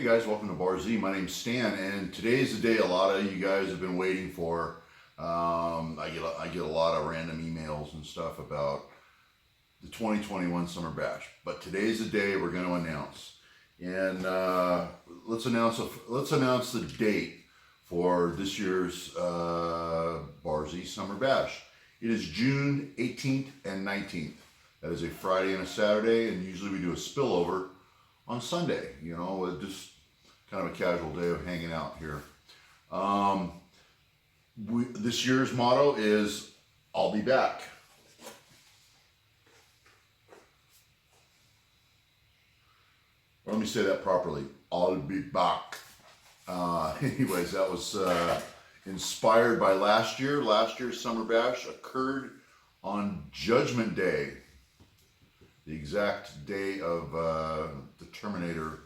guys, welcome to Bar Z. My name's Stan, and today's the day a lot of you guys have been waiting for. I get a lot of random emails and stuff about the 2021 Summer Bash, but today's the day we're going to announce. And let's announce the date for this year's Bar Z Summer Bash. It is June 18th and 19th. That is a Friday and a Saturday, and usually we do a spillover on Sunday. You know, just kind of a casual day of hanging out here. This year's motto is, I'll be back. Or let me say that properly. I'll be back. Anyways, that was inspired by last year. Last year's Summer Bash occurred on Judgment Day, the exact day of the Terminator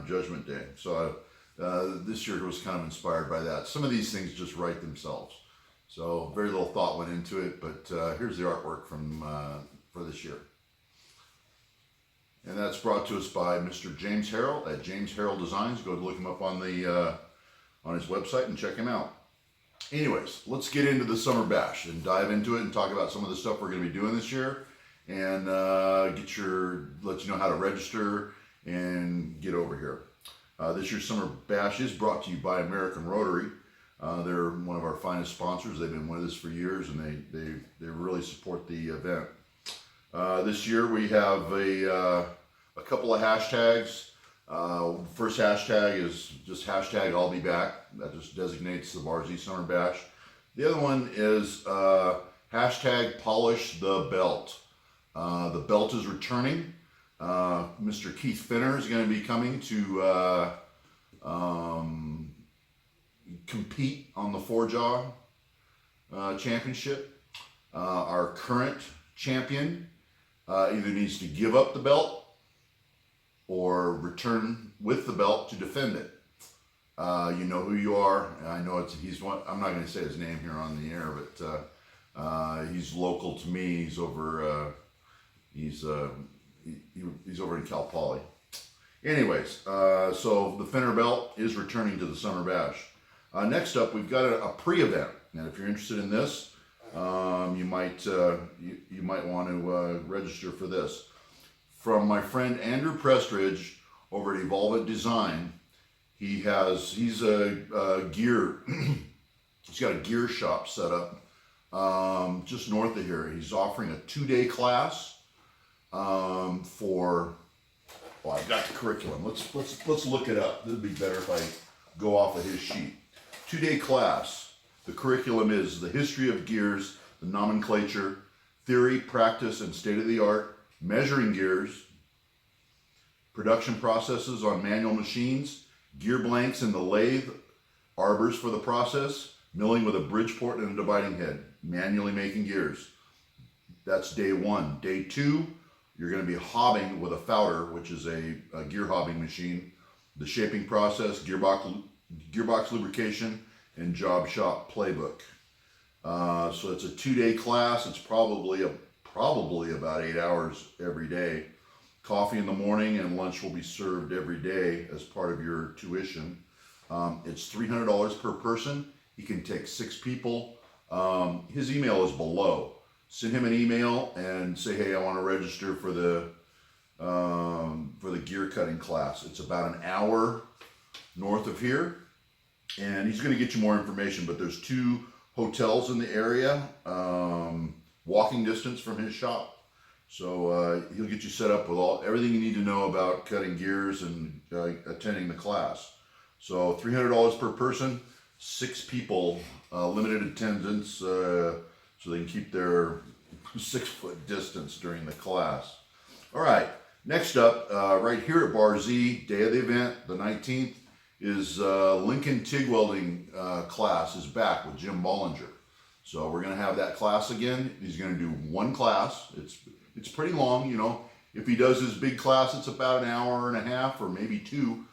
Judgment Day. So this year was kind of inspired by that. Some of these things just write themselves. So very little thought went into it, but here's the artwork from for this year. And that's brought to us by Mr. James Harrell at James Harrell Designs. Go look him up on the on his website and check him out. Anyways, let's get into the Summer Bash and dive into it and talk about some of the stuff we're going to be doing this year, and let you know how to register and get over here. This year's Summer Bash is brought to you by American Rotary. They're one of our finest sponsors. They've been with us for years, and they really support the event. This year we have a couple of hashtags. First hashtag is just hashtag I'll be back. That just designates the Bar Z Summer Bash. The other one is hashtag polish the belt. The belt is returning. Mr. Keith Finner is going to be coming to compete on the Four-Jaw Championship. Our current champion either needs to give up the belt or return with the belt to defend it. You know who you are. I know he's one. I'm not going to say his name here on the air, but he's local to me. He's over. He's over in Cal Poly. Anyways, so the Finner belt is returning to the Summer Bash. Next up, we've got a pre-event, and if you're interested in this, you might want to register for this. From my friend Andrew Prestridge over at Evolve It Design, he's a gear. He's got a gear shop set up just north of here. He's offering a 2-day class for. Well, I've got the curriculum. Let's look it up. It'd be better if I go off of his sheet. 2-day class. The curriculum is the history of gears, the nomenclature, theory, practice, and state-of-the-art, measuring gears, production processes on manual machines, gear blanks in the lathe, arbors for the process, milling with a Bridgeport and a dividing head, manually making gears. That's day 1. Day 2, you're going to be hobbing with a Fouter, which is a gear hobbing machine, the shaping process, gearbox lubrication, and job shop playbook. So it's a 2-day class. It's probably about 8 hours every day. Coffee in the morning and lunch will be served every day as part of your tuition. It's $300 per person. He can take 6 people. His email is below. Send him an email and say, hey, I want to register for the gear cutting class. It's about an hour north of here, and he's going to get you more information. But there's 2 hotels in the area, walking distance from his shop. So he'll get you set up with everything you need to know about cutting gears and attending the class. So $300 per person, 6 people, limited attendance, so they can keep their 6-foot distance during the class. All right, next up, right here at Bar Z, day of the event, the 19th, is Lincoln TIG welding class is back with Jim Bollinger. So we're going to have that class again. He's going to do 1 class. It's pretty long, you know. If he does his big class, it's about an hour and a half or maybe 2.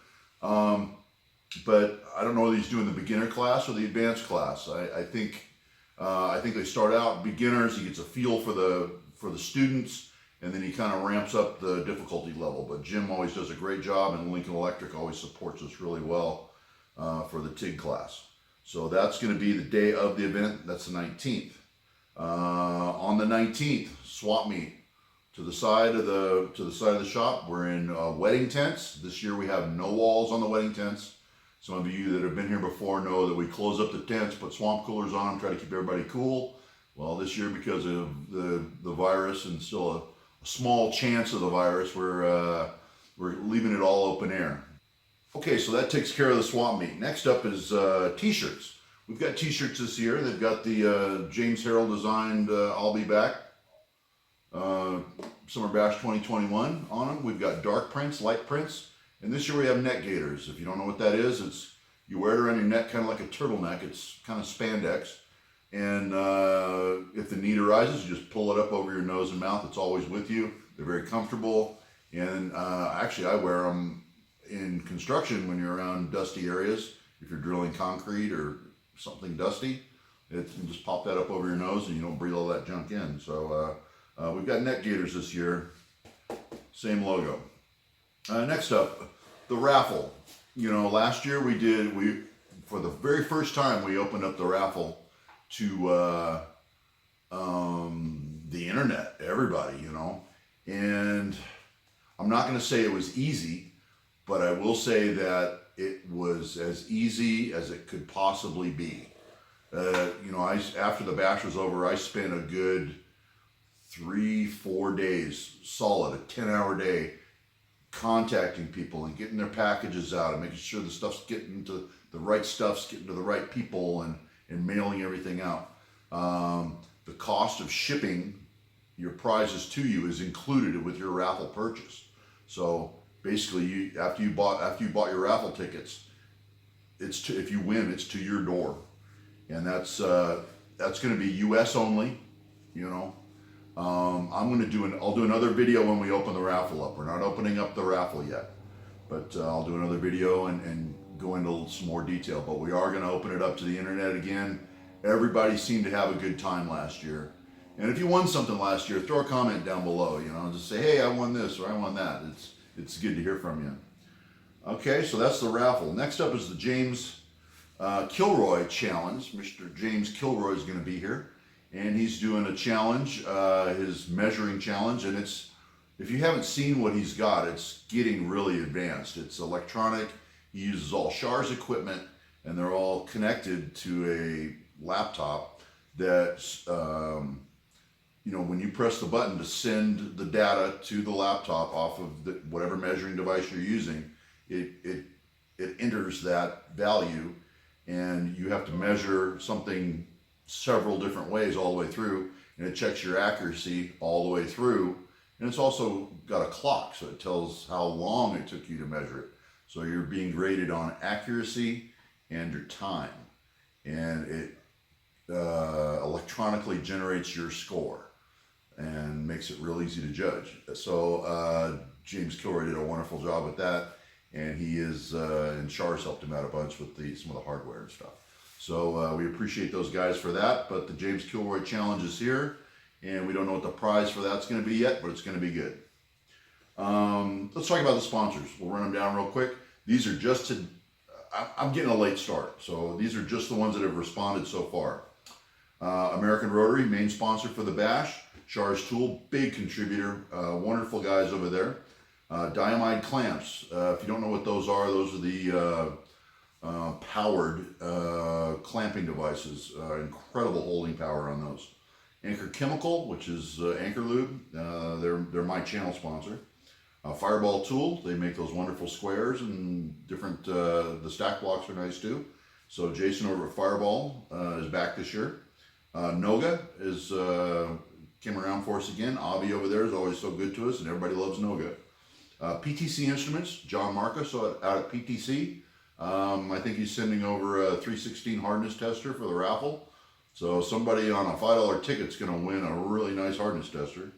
But I don't know whether he's doing the beginner class or the advanced class. I think they start out beginners. He gets a feel for the students, and then he kind of ramps up the difficulty level. But Jim always does a great job, and Lincoln Electric always supports us really well for the TIG class. So that's going to be the day of the event. That's the 19th. On the 19th, swap meet to the side of the shop. We're in wedding tents. This year we have no walls on the wedding tents. Some of you that have been here before know that we close up the tents, put swamp coolers on them, try to keep everybody cool. Well, this year, because of the virus and still a small chance of the virus, we're leaving it all open air. Okay, so that takes care of the swap meet. Next up is t-shirts. We've got t-shirts this year. They've got the James Harrell designed I'll Be Back Summer Bash 2021 on them. We've got dark prints, light prints, and this year we have neck gaiters. If you don't know what that is, it's you wear it around your neck kind of like a turtleneck. It's kind of spandex. And if the need arises, you just pull it up over your nose and mouth. It's always with you. They're very comfortable. And actually, I wear them in construction when you're around dusty areas. If you're drilling concrete or something dusty, you just pop that up over your nose and you don't breathe all that junk in. So we've got neck gaiters this year. Same logo. Next up, the raffle. You know, last year for the very first time, we opened up the raffle to the internet, everybody, you know. And I'm not going to say it was easy, but I will say that it was as easy as it could possibly be. You know, after the bash was over, I spent a good 3-4 days solid, a 10-hour day, contacting people and getting their packages out and making sure the stuff's getting to the right stuff's getting to the right people and mailing everything out. The cost of shipping your prizes to you is included with your raffle purchase. So basically, after you bought your raffle tickets, if you win, it's to your door, and that's going to be U.S. only. You know, I'll do another video when we open the raffle up. We're not opening up the raffle yet, but I'll do another video and go into some more detail. But we are going to open it up to the internet again. Everybody seemed to have a good time last year. And if you won something last year, throw a comment down below, you know, just say, hey, I won this or I won that. It's good to hear from you. Okay, so that's the raffle. Next up is the James Kilroy Challenge. Mr. James Kilroy is going to be here, and he's doing a challenge, his measuring challenge, and if you haven't seen what he's got, it's getting really advanced. It's electronic. He uses all Char's equipment, and they're all connected to a laptop that's, you know, when you press the button to send the data to the laptop off of whatever measuring device you're using, it enters that value, and you have to measure something several different ways all the way through, and it checks your accuracy all the way through, and it's also got a clock, so it tells how long it took you to measure it. So you're being graded on accuracy and your time, and it electronically generates your score and makes it real easy to judge. So James Kilroy did a wonderful job with that, and he is, and Char's helped him out a bunch with some of the hardware and stuff. So we appreciate those guys for that, but the James Kilroy Challenge is here, and we don't know what the prize for that's going to be yet, but it's going to be good. Let's talk about the sponsors. We'll run them down real quick. These are just I'm getting a late start, so these are just the ones that have responded so far. American Rotary, main sponsor for the bash. Char's Tool, big contributor, wonderful guys over there. Diamide clamps, if you don't know what those are the powered clamping devices, incredible holding power on those. Anchor Chemical, which is Anchor Lube, they're my channel sponsor. Fireball Tool, they make those wonderful squares and different, the stack blocks are nice too. So Jason over at Fireball is back this year. Noga came around for us again. Avi over there is always so good to us, and everybody loves Noga. PTC Instruments, John Marcus out at PTC. I think he's sending over a 316 hardness tester for the raffle. So somebody on a $5 ticket's going to win a really nice hardness tester.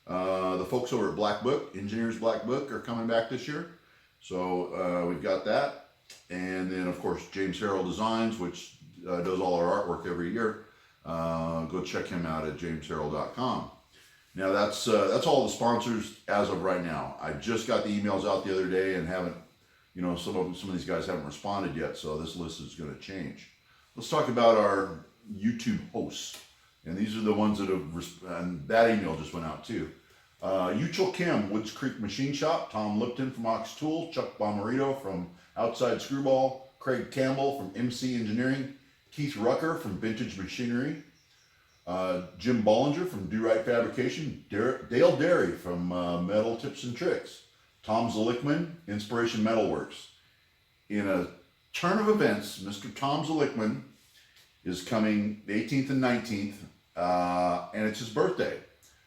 The folks over at Black Book, Engineers Black Book, are coming back this year. So we've got that. And then, of course, James Harrell Designs, which does all our artwork every year. Go check him out at jamesharrell.com. Now that's all the sponsors as of right now. I just got the emails out the other day and haven't, some of these guys haven't responded yet, so this list is going to change. Let's talk about our YouTube hosts, and these are the ones that have, and that email just went out too. Uchel Kim, Woods Creek Machine Shop, Tom Lipton from Ox Tool, Chuck Bomarito from Outside Screwball, Craig Campbell from MC Engineering, Keith Rucker from Vintage Machinery, Jim Bollinger from Do Right Fabrication, Dale Derry from Metal Tips and Tricks, Tom Zalickman, Inspiration Metalworks. In a turn of events, Mr. Tom Zalickman is coming the 18th and 19th, and it's his birthday.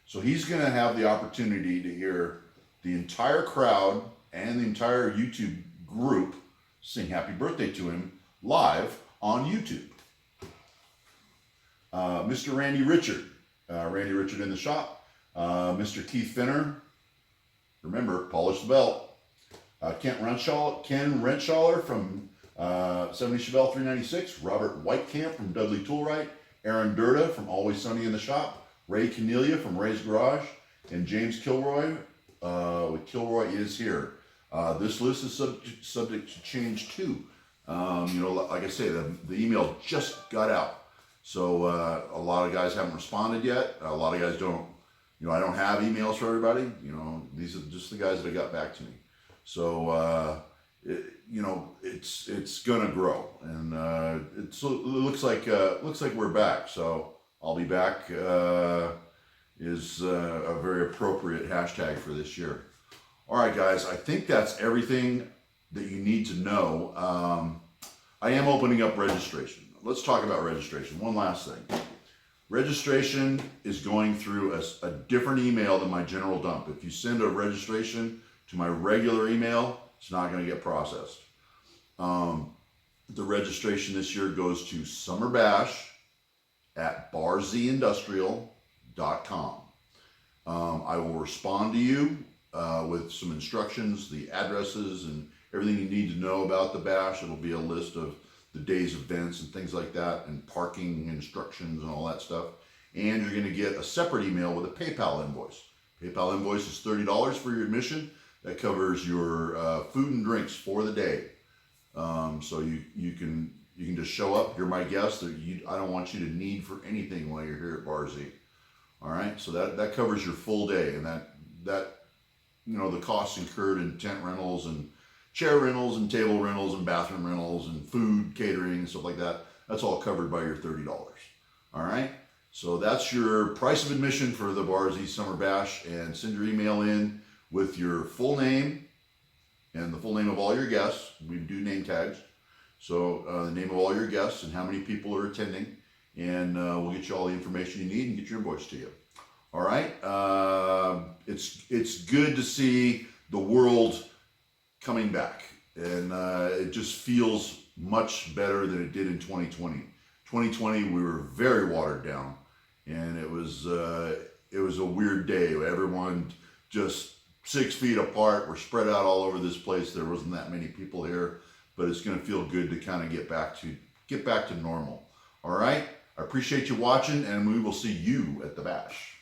So he's going to have the opportunity to hear the entire crowd and the entire YouTube group sing happy birthday to him live on YouTube. Mr. Randy Richard in the shop. Mr. Keith Finner, remember, polish the belt. Ken Renshaller from 70 Chevelle 396. Robert Whitecamp from Dudley Toolright. Aaron Durda from Always Sunny in the Shop. Ray Cornelia from Ray's Garage, and James Kilroy with Kilroy Is Here. This list is subject to change too. Like I say, the email just got out, so a lot of guys haven't responded yet. A lot of guys don't. I don't have emails for everybody. These are just the guys that got back to me. So it's gonna grow, and it looks like we're back. So I'll be back is a very appropriate hashtag for this year. All right, guys, I think that's everything that you need to know. I am opening up registration. Let's talk about registration. One last thing. Registration is going through a different email than my general dump. If you send a registration to my regular email, it's not going to get processed. The registration this year goes to summerbash@barzindustrial.com. I will respond to you with some instructions, the addresses, and everything you need to know about the bash. It'll be a list of the day's events and things like that, and parking instructions and all that stuff. And you're going to get a separate email with a PayPal invoice. PayPal invoice is $30 for your admission. That covers your food and drinks for the day. So you can just show up. You're my guest. I don't want you to need for anything while you're here at Bar Z. All right. So that covers your full day, and that the costs incurred in tent rentals and chair rentals and table rentals and bathroom rentals and food catering and stuff like that. That's all covered by your $30. All right. So that's your price of admission for the Bar Z Summer Bash, and send your email in with your full name and the full name of all your guests. We do name tags. So the name of all your guests and how many people are attending, and we'll get you all the information you need and get your invoice to you. All right. It's good to see the world coming back, and it just feels much better than it did in 2020. 2020, we were very watered down, and it was a weird day. Everyone just 6 feet apart. We're spread out all over this place. There wasn't that many people here, but it's going to feel good to kind of get back to normal. All right. I appreciate you watching, and we will see you at the bash.